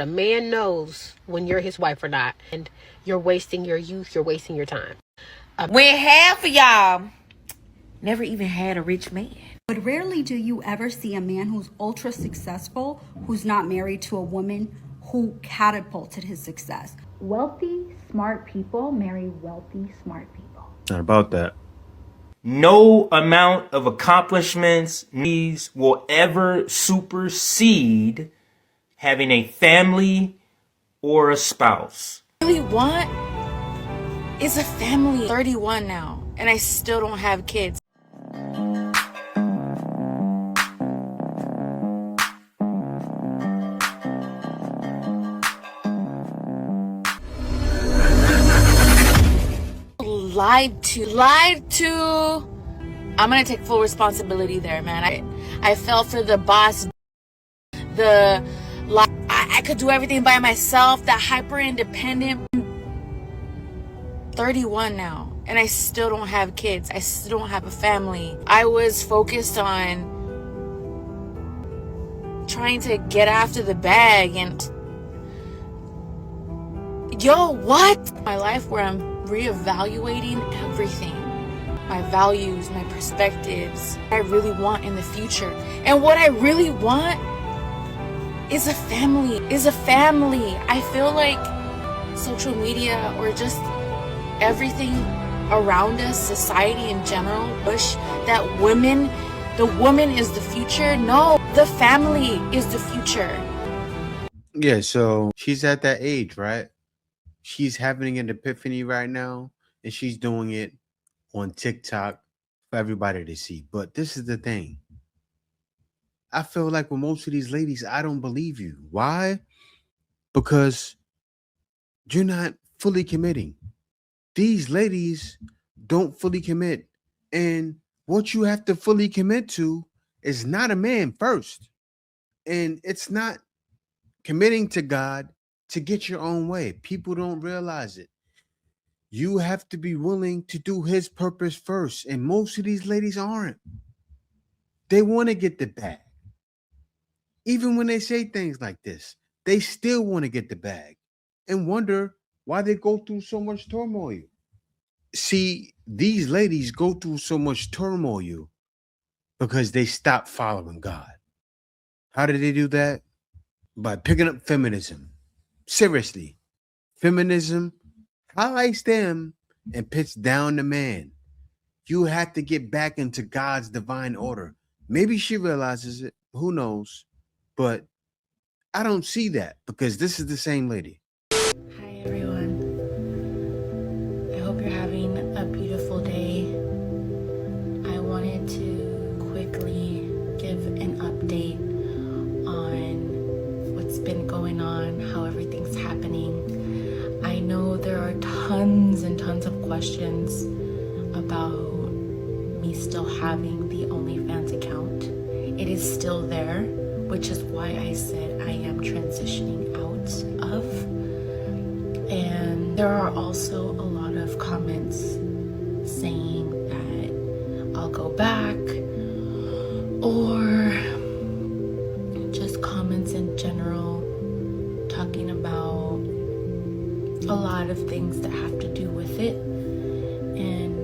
A man knows when you're his wife or not, and you're wasting your youth, you're wasting your time. When half of y'all never even had a rich man. But rarely do you ever see a man who's ultra successful who's not married to a woman who catapulted his success. Wealthy, smart people marry wealthy, smart people. Not about that. No amount of accomplishments these will ever supersede having a family or a spouse. What I really want is a family. 31 now, and I still don't have kids. Lied to. I'm gonna take full responsibility there, man. I fell for the boss, I could do everything by myself, that hyper independent. 31 now, and I still don't have kids. I still don't have a family. I was focused on trying to get after the bag and what? My life where I'm reevaluating everything. My values, my perspectives, what I really want in the future. And what I really want is a family. I feel like social media or just everything around us, society in general, push that the woman is the future. No, the family is the future. Yeah, so she's at that age, right? She's having an epiphany right now, and she's doing it on TikTok for everybody to see. But this is the thing. I feel like with most of these ladies, I don't believe you. Why? Because you're not fully committing. These ladies don't fully commit. And what you have to fully commit to is not a man first. And it's not committing to God to get your own way. People don't realize it. You have to be willing to do his purpose first. And most of these ladies aren't. They want to get the bag. Even when they say things like this, they still want to get the bag and wonder why they go through so much turmoil. See, these ladies go through so much turmoil because they stopped following God. How did they do that? By picking up feminism. Seriously, feminism highlights them and puts down the man. You have to get back into God's divine order. Maybe she realizes it. Who knows? But I don't see that because this is the same lady. Hi, everyone. I hope you're having a beautiful day. I wanted to quickly give an update on what's been going on, how everything's happening. I know there are tons and tons of questions about me still having the OnlyFans account. It is still there, which is why I said I am transitioning out of. And there are also a lot of comments saying that I'll go back, or just comments in general talking about a lot of things that have to do with it. And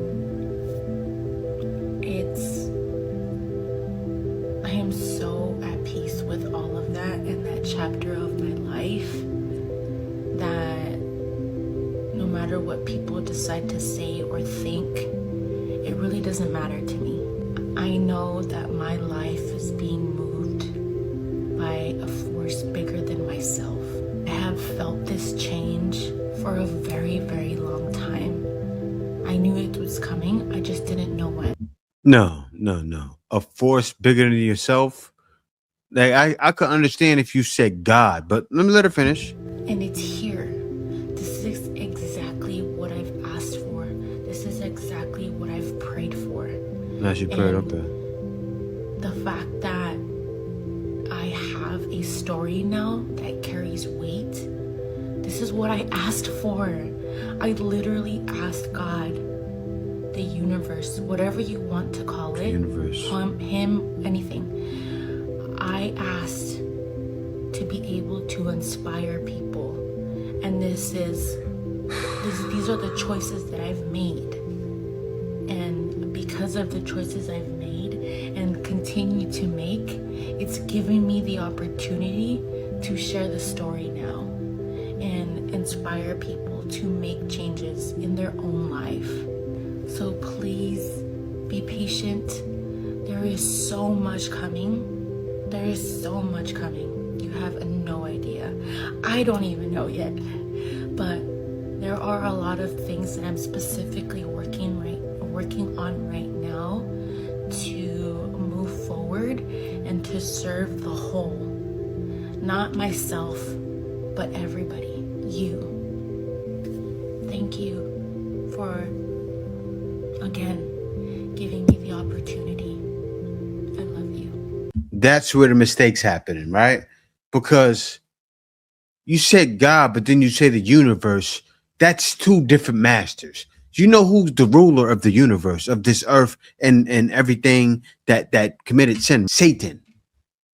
I am so at peace with all of that and that chapter of my life that no matter what people decide to say or think, it really doesn't matter to me. I know that my life is being moved by a force bigger than myself. I have felt this change for a very, very long time. I knew it was coming, I just didn't know when. No. A force bigger than yourself. Like I could understand if you said God, but let me let her finish. And it's here. This is exactly what I've asked for. This is exactly what I've prayed for. Now she prayed, And okay. the fact that I have a story now that carries weight, this is what I asked for. I literally asked God, the universe, whatever you want to call it, Universe. him, anything. I asked to be able to inspire people. And these are the choices that I've made. And because of the choices I've made and continue to make, it's giving me the opportunity to share the story now and inspire people to make changes in their own life. So please be patient. There is so much coming. There is so much coming. You have no idea. I don't even know yet. But there are a lot of things that I'm specifically working on right now to move forward and to serve the whole. Not myself, but everybody. You. Thank you for, again, giving me the opportunity. I love you. That's where the mistake's happening, right? Because you said God, but then you say the universe. That's two different masters. You know who's the ruler of the universe, of this earth and everything that committed sin? Satan.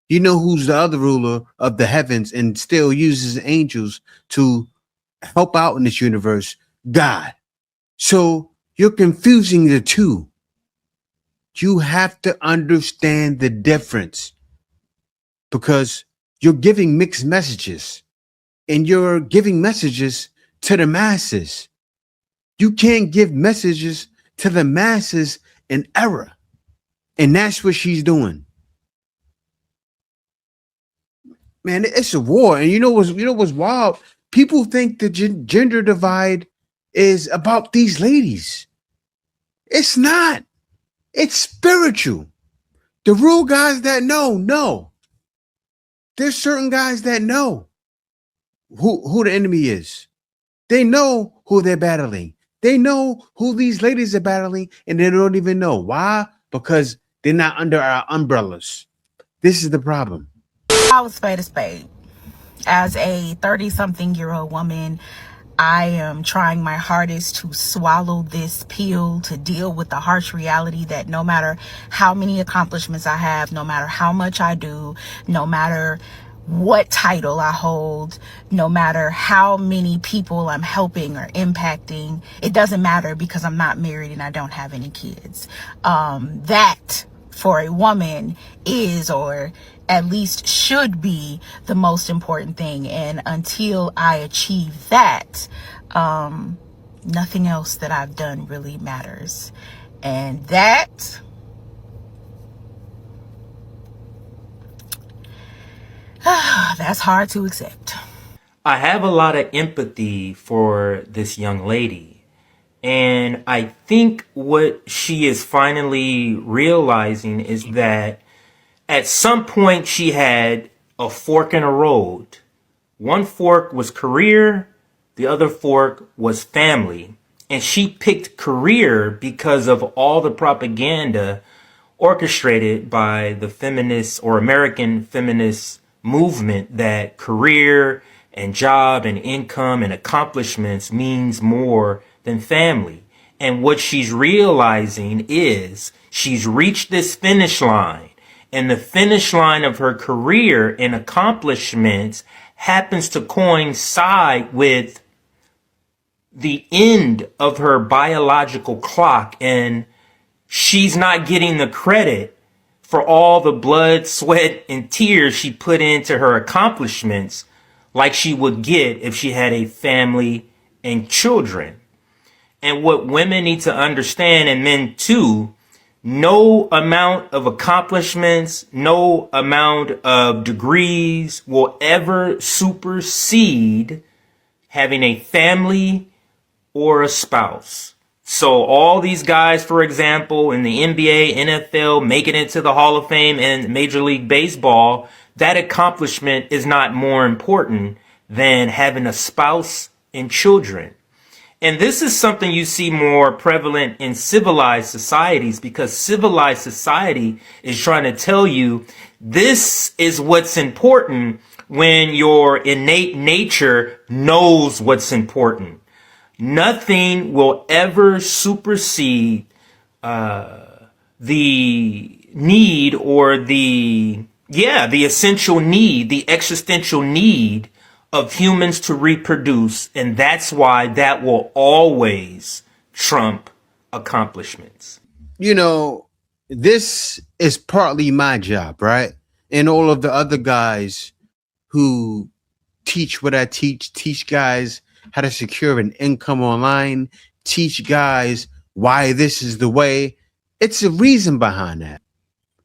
You know who's the other ruler of the heavens and still uses angels to help out in this universe? God. So you're confusing the two. You have to understand the difference because you're giving mixed messages and you're giving messages to the masses. You can't give messages to the masses in error. And that's what she's doing. Man, it's a war. And you know what's wild? People think the gender divide is about these ladies. It's not. It's spiritual. The real guys that know. There's certain guys that know who the enemy is. They know who they're battling. They know who these ladies are battling, and they don't even know. Why? Because they're not under our umbrellas. This is the problem. I was spade a spade. As a 30-something-year-old woman, I am trying my hardest to swallow this pill, to deal with the harsh reality that no matter how many accomplishments I have, no matter how much I do, no matter what title I hold, no matter how many people I'm helping or impacting, it doesn't matter because I'm not married and I don't have any kids. That for a woman is, or at least should be, the most important thing. And until I achieve that, nothing else that I've done really matters. And that's hard to accept. I have a lot of empathy for this young lady. And I think what she is finally realizing is that at some point she had a fork in the road. One fork was career, the other fork was family. And she picked career because of all the propaganda orchestrated by the feminists or American feminist movement that career and job and income and accomplishments means more than family. And what she's realizing is she's reached this finish line, and the finish line of her career and accomplishments happens to coincide with the end of her biological clock, and she's not getting the credit for all the blood, sweat, and tears she put into her accomplishments like she would get if she had a family and children. And what women need to understand, and men too, no amount of accomplishments, no amount of degrees will ever supersede having a family or a spouse. So all these guys, for example, in the NBA, NFL, making it to the Hall of Fame and Major League Baseball, that accomplishment is not more important than having a spouse and children. And this is something you see more prevalent in civilized societies, because civilized society is trying to tell you this is what's important when your innate nature knows what's important. Nothing will ever supersede the need or the Yeah, the essential need, the existential need of humans to reproduce. And that's why that will always trump accomplishments. You know, this is partly my job, right? And all of the other guys who teach what I teach guys how to secure an income online, teach guys why this is the way. It's a reason behind that.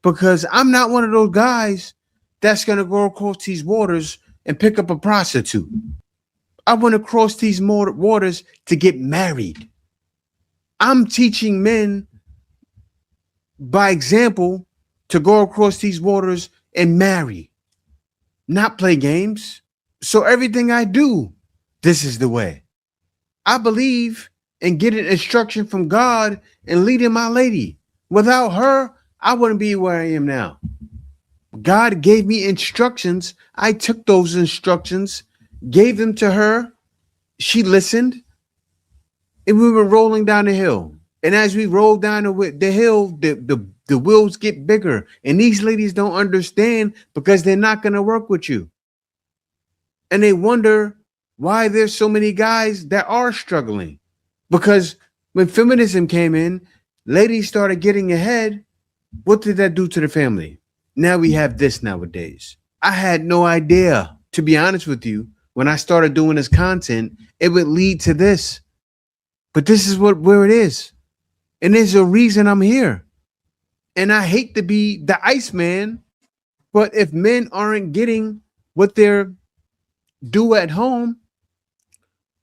Because I'm not one of those guys that's going to go across these waters and pick up a prostitute. I want to cross these waters to get married. I'm teaching men by example to go across these waters and marry, not play games. So everything I do, this is the way. I believe in getting instruction from God and leading my lady. Without her, I wouldn't be where I am now. God gave me instructions. I took those instructions, gave them to her. She listened, and we were rolling down the hill. And as we rolled down the hill, the wheels get bigger. And these ladies don't understand because they're not going to work with you. And they wonder why there's so many guys that are struggling. Because when feminism came in, ladies started getting ahead. What did that do to the family? Now we have this nowadays. I had no idea, to be honest with you, when I started doing this content, it would lead to this. But this is where it is. And there's a reason I'm here. And I hate to be the Iceman, but if men aren't getting what they're due at home,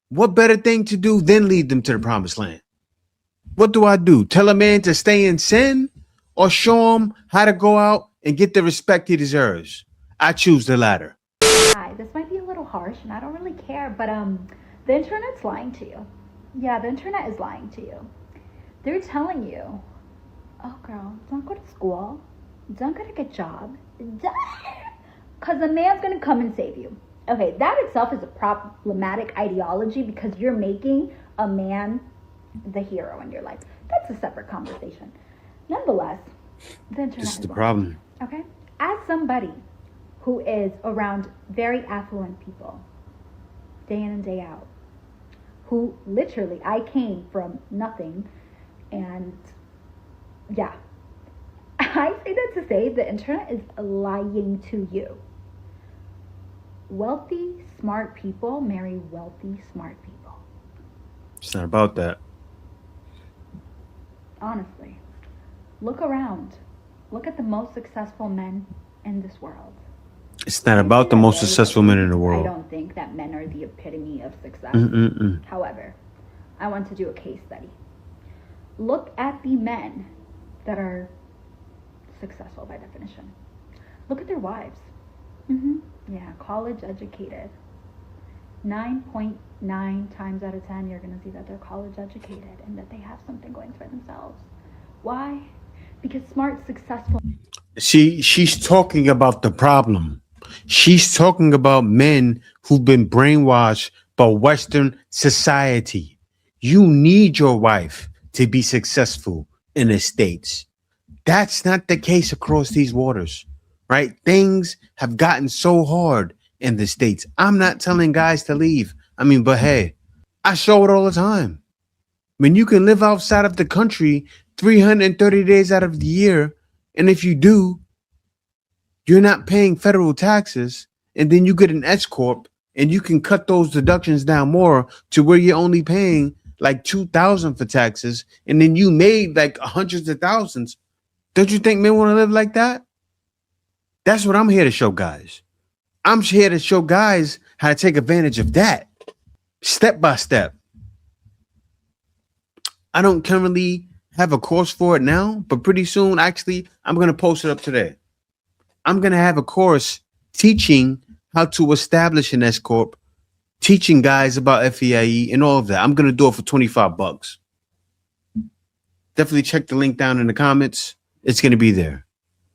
what better thing to do than lead them to the promised land? What do I do? Tell a man to stay in sin or show him how to go out and get the respect he deserves? I choose the latter. Hi, this might be a little harsh and I don't really care, but the internet's lying to you. Yeah, the internet is lying to you. They're telling you, oh girl, don't go to school, don't get a good job, because a man's gonna come and save you. Okay, that itself is a problematic ideology because you're making a man the hero in your life. That's a separate conversation. Nonetheless, the internet This is the lying. problem. Okay? As somebody who is around very affluent people, day in and day out, who literally, I came from nothing, and yeah, I say that to say the internet is lying to you. Wealthy, smart people marry wealthy, smart people. It's not about that. Honestly, look around. Look at the most successful men in this world. It's not about the most successful men in the I world. don't think that men are the epitome of success. Mm-mm-mm. However, I want to do a case study. Look at the men that are successful by definition. Look at their wives. Yeah, college educated. 9.9 times out of 10, you're going to see that they're college educated and that they have something going for themselves. Why? Because smart, successful. She's talking about the problem. She's talking about men who've been brainwashed by Western society. You need your wife to be successful in the States. That's not the case across these waters, right? Things have gotten so hard in the States. I'm not telling guys to leave. But hey, I show it all the time. When you can live outside of the country 330 days out of the year, and if you do, you're not paying federal taxes, and then you get an S corp, and you can cut those deductions down more to where you're only paying like $2,000 for taxes, and then you made like hundreds of thousands. Don't you think men want to live like that? That's what I'm here to show guys. I'm here to show guys how to take advantage of that, step by step. I don't currently have a course for it now, but pretty soon, actually, I'm going to post it up today. I'm going to have a course teaching how to establish an S corp, teaching guys about FEIE and all of that. I'm going to do it for $25. Definitely check the link down in the comments. It's going to be there.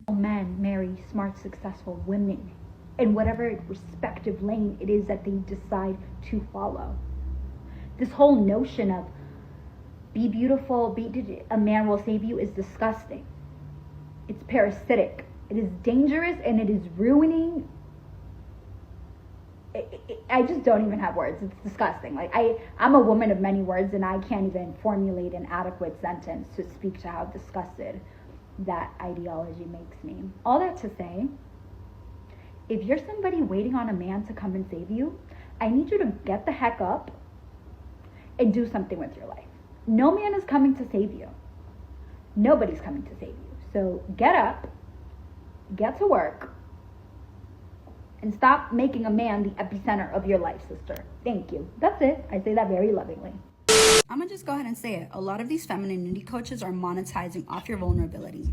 Men marry smart, successful women in whatever respective lane it is that they decide to follow. This whole notion of be beautiful, a man will save you is disgusting. It's parasitic. It is dangerous and it is ruining. I just don't even have words. It's disgusting. Like I'm a woman of many words, and I can't even formulate an adequate sentence to speak to how disgusted that ideology makes me. All that to say, if you're somebody waiting on a man to come and save you, I need you to get the heck up and do something with your life. No man is coming to save you. Nobody's coming to save you. So get up, get to work, and stop making a man the epicenter of your life, sister. Thank you. That's it. I say that very lovingly. I'm gonna just go ahead and say it. A lot of these femininity coaches are monetizing off your vulnerability,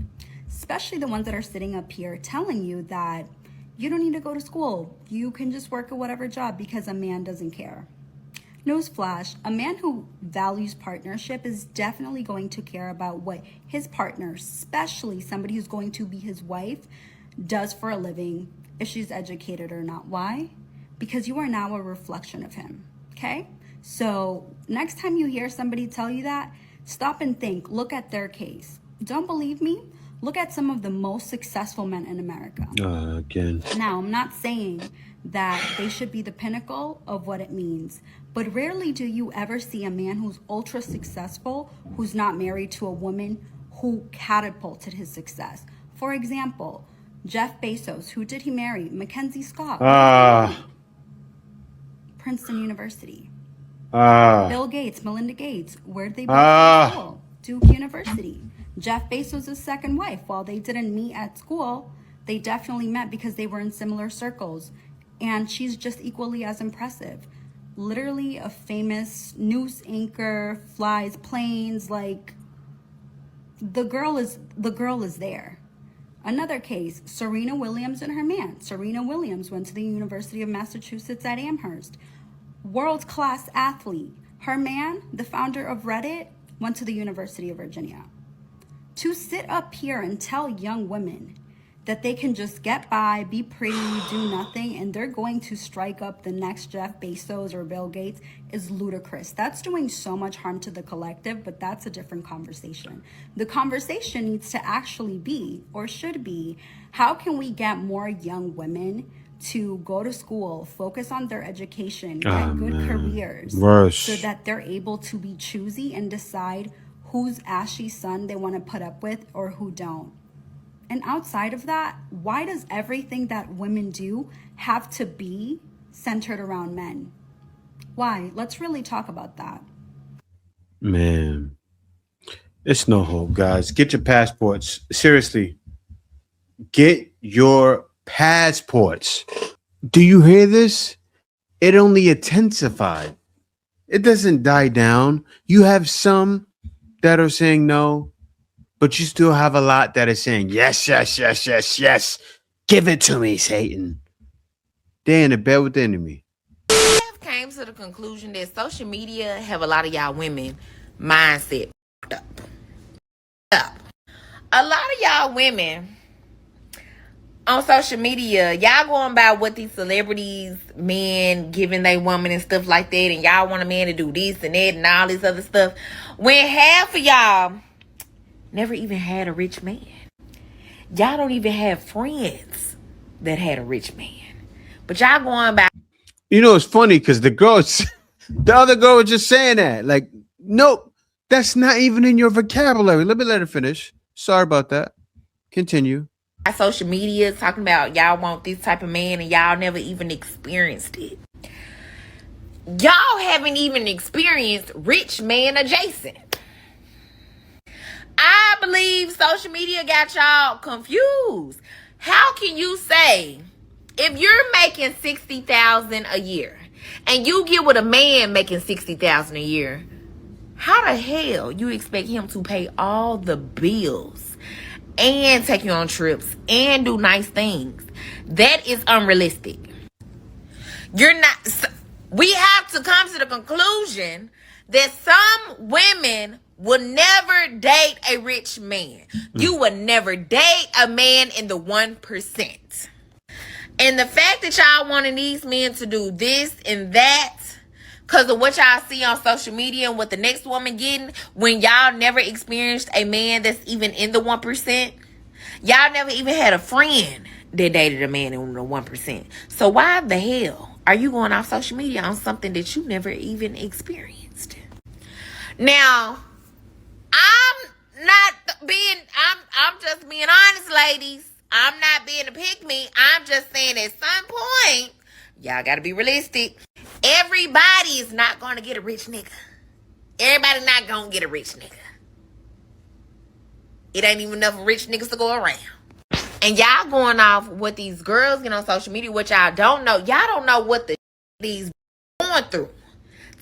especially the ones that are sitting up here telling you that you don't need to go to school. You can just work at whatever job because a man doesn't care. Newsflash, a man who values partnership is definitely going to care about what his partner, especially somebody who's going to be his wife, does for a living, if she's educated or not. Why? Because you are now a reflection of him, okay? So next time you hear somebody tell you that, stop and think, look at their case. Don't believe me? Look at some of the most successful men in America. Again. Now, I'm not saying that they should be the pinnacle of what it means, but rarely do you ever see a man who's ultra successful who's not married to a woman who catapulted his success. For example, Jeff Bezos, who did he marry? Mackenzie Scott. Princeton University. Bill Gates, Melinda Gates, where did they both go to school? Duke University. Jeff Bezos' second wife, while they didn't meet at school, they definitely met because they were in similar circles. And she's just equally as impressive. Literally a famous news anchor, flies planes, like the girl is there. Another case, Serena Williams and her man. Serena Williams went to the University of Massachusetts at Amherst. World-class athlete. Her man, the founder of Reddit, went to the University of Virginia. To sit up here and tell young women that they can just get by, be pretty, do nothing, and they're going to strike up the next Jeff Bezos or Bill Gates is ludicrous. That's doing so much harm to the collective, but that's a different conversation. The conversation needs to actually be, or should be, how can we get more young women to go to school, focus on their education, get good careers, so that they're able to be choosy and decide whose ashy son they want to put up with or who don't. And outside of that, why does everything that women do have to be centered around men? Why? Let's really talk about that. Man, it's no hope, guys. Get your passports. Seriously, get your passports. Do you hear this? It only intensified. It doesn't die down. You have some that are saying no, but you still have a lot that are saying yes, yes, yes, yes, yes. Give it to me, Satan. They're in the bed with the enemy. I came to the conclusion that social media have a lot of y'all women mindset up. A lot of y'all women on social media, y'all going by what these celebrities, men giving they woman and stuff like that, and y'all want a man to do this and that and all this other stuff, when half of y'all never even had a rich man. Y'all don't even have friends that had a rich man. But y'all going by. You know, it's funny because the other girl was just saying that. Like, nope, that's not even in your vocabulary. Let her finish. Sorry about that. Continue. Social media talking about y'all want this type of man and y'all never even experienced it. Y'all haven't even experienced rich man adjacent. I believe social media got y'all confused. How can you say if you're making $60,000 a year and you get with a man making $60,000 a year, how the hell you expect him to pay all the bills and take you on trips and do nice things? That is unrealistic. We have to come to the conclusion that some women will never date a rich man. You will never date a man in the 1%. And the fact that y'all wanting these men to do this and that because of what y'all see on social media and what the next woman getting when y'all never experienced a man that's even in the 1%. Y'all never even had a friend that dated a man in the 1%. So why the hell are you going off social media on something that you never even experienced? Now, I'm just being honest, ladies. I'm not being a pick-me. I'm just saying at some point, y'all gotta be realistic. Everybody is not gonna get a rich nigga. Everybody not gonna get a rich nigga. It ain't even enough rich niggas to go around. And y'all going off what these girls get on social media, what y'all don't know. Y'all don't know what these going through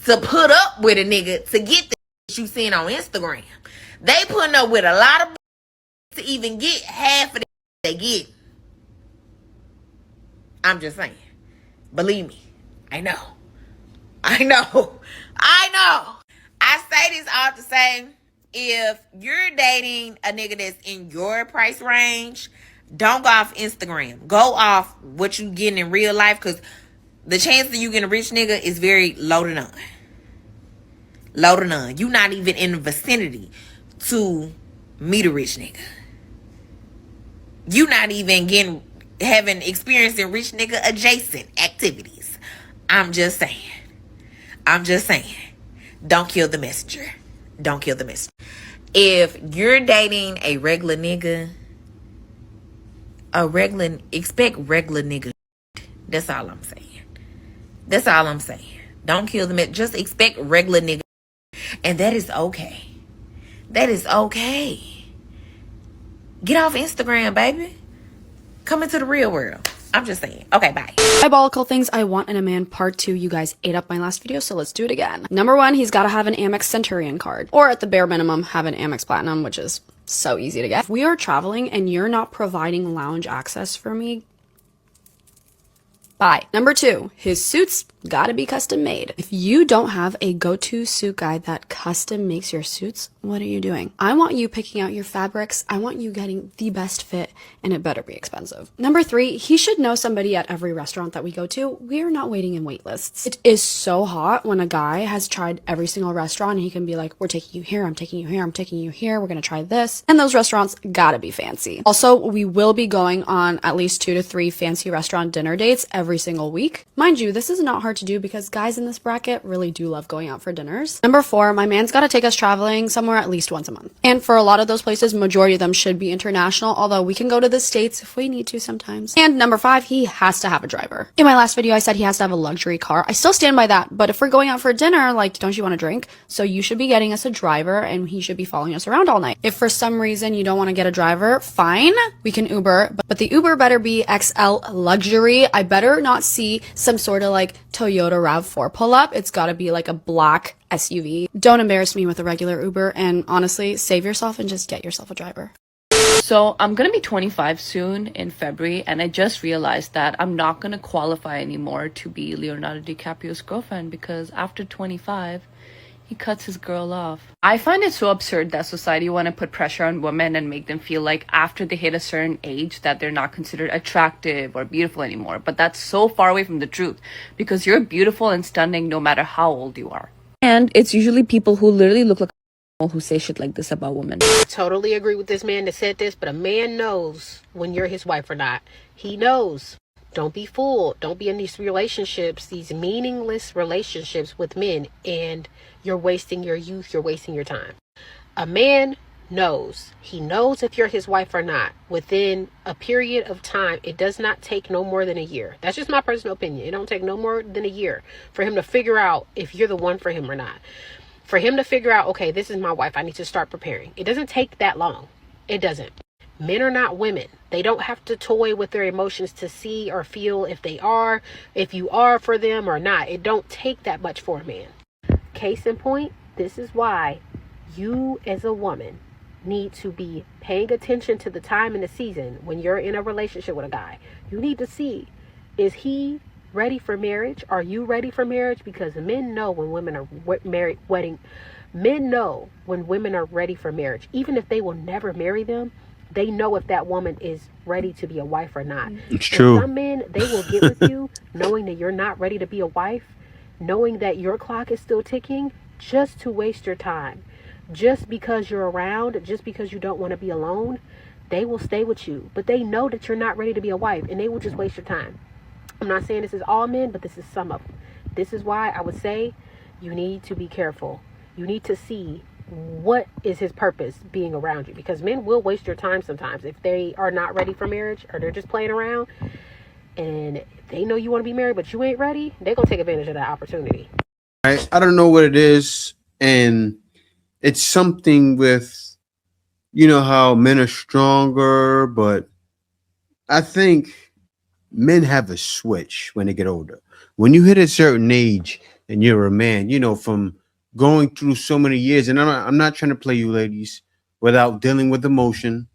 to put up with a nigga to get the you seen on Instagram. They putting up with a lot of to even get half of the they get. I'm just saying. Believe me. I know. I say this all to say, if you're dating a nigga that's in your price range, don't go off Instagram. Go off what you getting in real life, because the chance that you get a rich nigga is very low to none. Low to none. You not even in the vicinity to meet a rich nigga. You not even having experience in rich nigga adjacent activities. I'm just saying. Don't kill the messenger. Don't kill the messenger. If you're dating a regular nigga, expect regular nigga. That's all I'm saying. Don't kill the messenger. Just expect regular nigga. And that is okay. Get off Instagram, baby. Come into the real world. I'm just saying. Okay, bye. Diabolical things I want in a man part 2. You guys ate up my last video, so let's do it again. Number 1, he's gotta have an Amex Centurion card. Or at the bare minimum, have an Amex Platinum, which is so easy to get. If we are traveling and you're not providing lounge access for me, bye. Number 2, his suits gotta be custom made. If you don't have a go-to suit guy that custom makes your suits, what are you doing? I want you picking out your fabrics. I want you getting the best fit, and it better be expensive. Number 3, he should know somebody at every restaurant that we go to. We are not waiting in wait lists. It is so hot when a guy has tried every single restaurant and he can be like, we're taking you here, I'm taking you here, I'm taking you here, we're gonna try this. And those restaurants gotta be fancy. Also, we will be going on at least 2 to 3 fancy restaurant dinner dates every single week. Mind you, this is not hard to do because guys in this bracket really do love going out for dinners. Number 4, my man's gotta take us traveling somewhere at least once a month. And for a lot of those places, majority of them should be international, although we can go to the States if we need to sometimes. And number 5, he has to have a driver. In my last video, I said he has to have a luxury car. I still stand by that, but if we're going out for dinner, like, don't you want to drink? So you should be getting us a driver and he should be following us around all night. If for some reason you don't want to get a driver, fine, we can Uber, but the Uber better be XL luxury. I better not see some sort of like Toyota RAV4 pull up. It's gotta be like a black SUV. Don't embarrass me with a regular Uber, and honestly, save yourself and just get yourself a driver. So I'm gonna be 25 soon in February, and I just realized that I'm not gonna qualify anymore to be Leonardo DiCaprio's girlfriend because after 25, he cuts his girl off. I find it so absurd that society want to put pressure on women and make them feel like after they hit a certain age that they're not considered attractive or beautiful anymore. But that's so far away from the truth because you're beautiful and stunning no matter how old you are. And it's usually people who literally look like who say shit like this about women. Totally agree with this man that said this, but a man knows when you're his wife or not. He knows. Don't be fooled. Don't be in these relationships, these meaningless relationships with men, and you're wasting your youth, you're wasting your time. A man knows. He knows if you're his wife or not. Within a period of time, it does not take no more than a year. That's just my personal opinion. It don't take no more than a year for him to figure out if you're the one for him or not. For him to figure out, okay, this is my wife, I need to start preparing. It doesn't take that long. It doesn't. Men are not women. They don't have to toy with their emotions to see or feel if you are for them or not. It don't take that much for a man. Case in point, this is why you as a woman need to be paying attention to the time and the season when you're in a relationship with a guy. You need to see, is he ready for marriage? Are you ready for marriage? Because men know when women are men know when women are ready for marriage. Even if they will never marry them, they know if that woman is ready to be a wife or not. It's true. Some men, they will get with you knowing that you're not ready to be a wife, knowing that your clock is still ticking, just to waste your time. Just because you're around, just because you don't want to be alone, they will stay with you, but they know that you're not ready to be a wife, and they will just waste your time. I'm not saying this is all men, but this is some of them. This is why I would say you need to be careful. You need to see what is his purpose being around you, because men will waste your time sometimes if they are not ready for marriage, or they're just playing around and they know you want to be married but you ain't ready. They're gonna take advantage of that opportunity. I don't know what it is, and it's something with, you know, how men are stronger, but I think men have a switch when they get older. When you hit a certain age and you're a man, you know, from going through so many years, and I'm not trying to play you ladies, without dealing with emotion,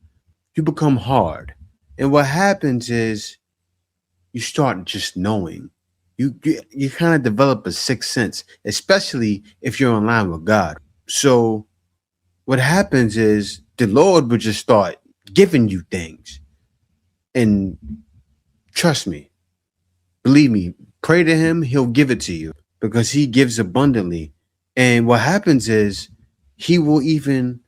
you become hard. And what happens is you start just knowing. You kind of develop a sixth sense, especially if you're in line with God. So what happens is the Lord would just start giving you things. And trust me, believe me, pray to him, he'll give it to you, because he gives abundantly. And what happens is he will even,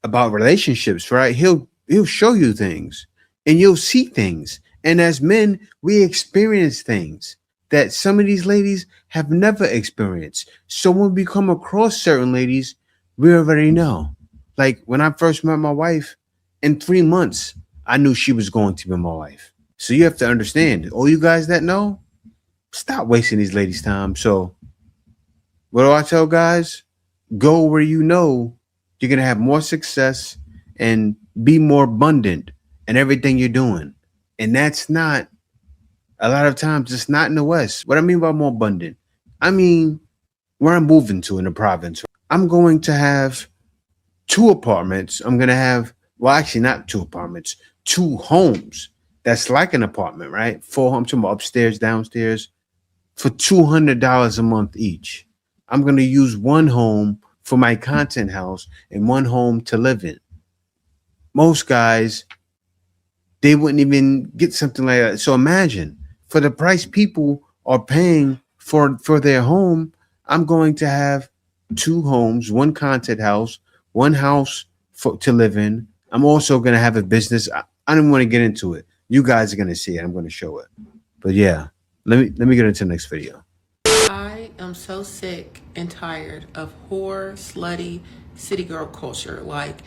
about relationships, right? He'll show you things and you'll see things. And as men, we experience things that some of these ladies have never experienced. So when we come across certain ladies, we already know. Like when I first met my wife, in 3 months, I knew she was going to be my wife. So you have to understand, all you guys that know, stop wasting these ladies' time. So what do I tell guys? Go where you know you're going to have more success and be more abundant in everything you're doing. And that's not, a lot of times, it's not in the West. What I mean by more abundant, I mean, where I'm moving to in the province, I'm going to have 2 apartments. I'm going to have, well, actually not 2 apartments, 2 homes. That's like an apartment, right? 4 homes, upstairs, downstairs, for $200 a month each. I'm going to use 1 home for my content house and 1 home to live in. Most guys, they wouldn't even get something like that. So imagine, for the price people are paying for their home, I'm going to have 2 homes, 1 content house, 1 house to live in. I'm also going to have a business. I don't want to get into it. You guys are going to see it. I'm going to show it. But yeah, let me get into the next video. I am so sick and tired of whore, slutty, city girl culture. Like,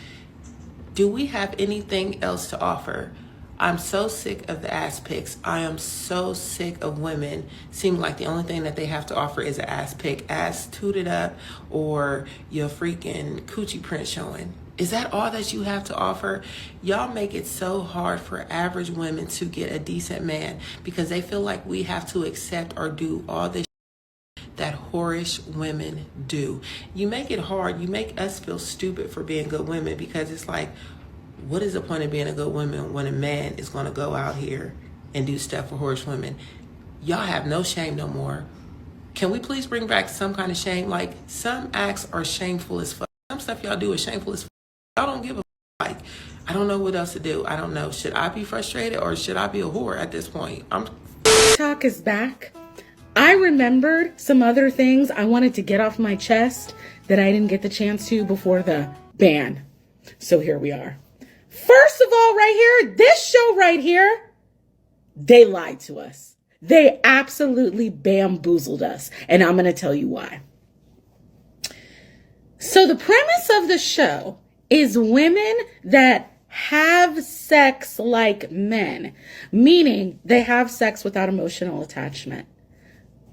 do we have anything else to offer? I'm so sick of the ass pics. I am so sick of women seem like the only thing that they have to offer is an ass pic, ass tooted up, or your freaking coochie print showing. Is that all that you have to offer? Y'all make it so hard for average women to get a decent man because they feel like we have to accept or do all this that whorish women do. You make it hard. You make us feel stupid for being good women, because it's like, what is the point of being a good woman when a man is going to go out here and do stuff for whorish women? Y'all have no shame no more. Can we please bring back some kind of shame? Like, some acts are shameful as fuck. Some stuff y'all do is shameful as fuck. Y'all don't give a fuck. Like, I don't know what else to do. I don't know. Should I be frustrated or should I be a whore at this point? Talk is back. I remembered some other things I wanted to get off my chest that I didn't get the chance to before the ban. So here we are. First of all, right here, this show right here, they lied to us. They absolutely bamboozled us. And I'm going to tell you why. So the premise of the show is women that have sex like men, meaning they have sex without emotional attachment.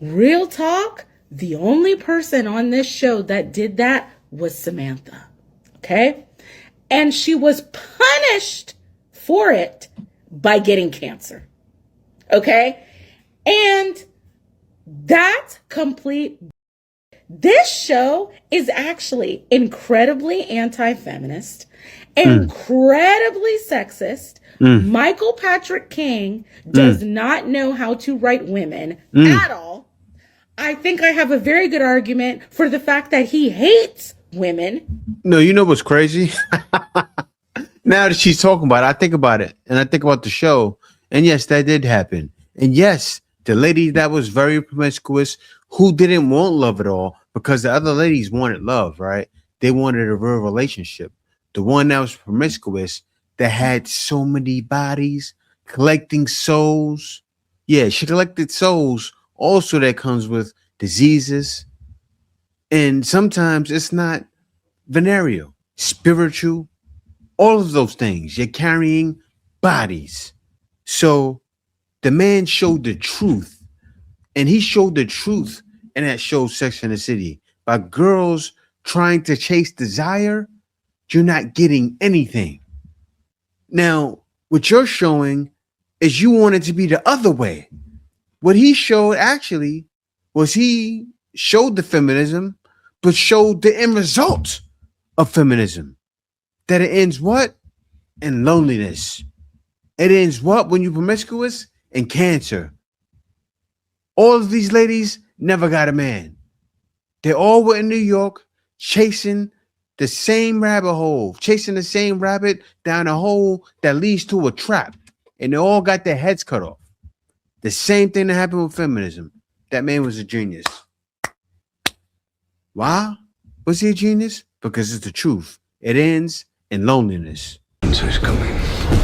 Real talk, the only person on this show that did that was Samantha. Okay? And she was punished for it by getting cancer. Okay? And that's complete. This show is actually incredibly anti-feminist, incredibly sexist. Michael Patrick King does not know how to write women at all. I think I have a very good argument for the fact that he hates women. No, you know what's crazy? Now that she's talking about it, I think about it and I think about the show. And yes, that did happen. And yes, the lady that was very promiscuous, who didn't want love at all, because the other ladies wanted love, right? They wanted a real relationship. The one that was promiscuous, that had so many bodies collecting souls. Yeah, she collected souls also that comes with diseases. And sometimes it's not venereal, spiritual, all of those things. You're carrying bodies. So the man showed the truth, and he showed the truth in that show Sex and the City. By girls trying to chase desire, you're not getting anything. Now, what you're showing is you want it to be the other way. What he showed actually was he showed the feminism, but showed the end result of feminism. That it ends what? In loneliness. It ends what when you're promiscuous? In cancer. All of these ladies never got a man. They all were in New York chasing the same rabbit hole, chasing the same rabbit down a hole that leads to a trap. And they all got their heads cut off. The same thing that happened with feminism. That man was a genius. Why was he a genius? Because it's the truth. It ends in loneliness. Answer is coming.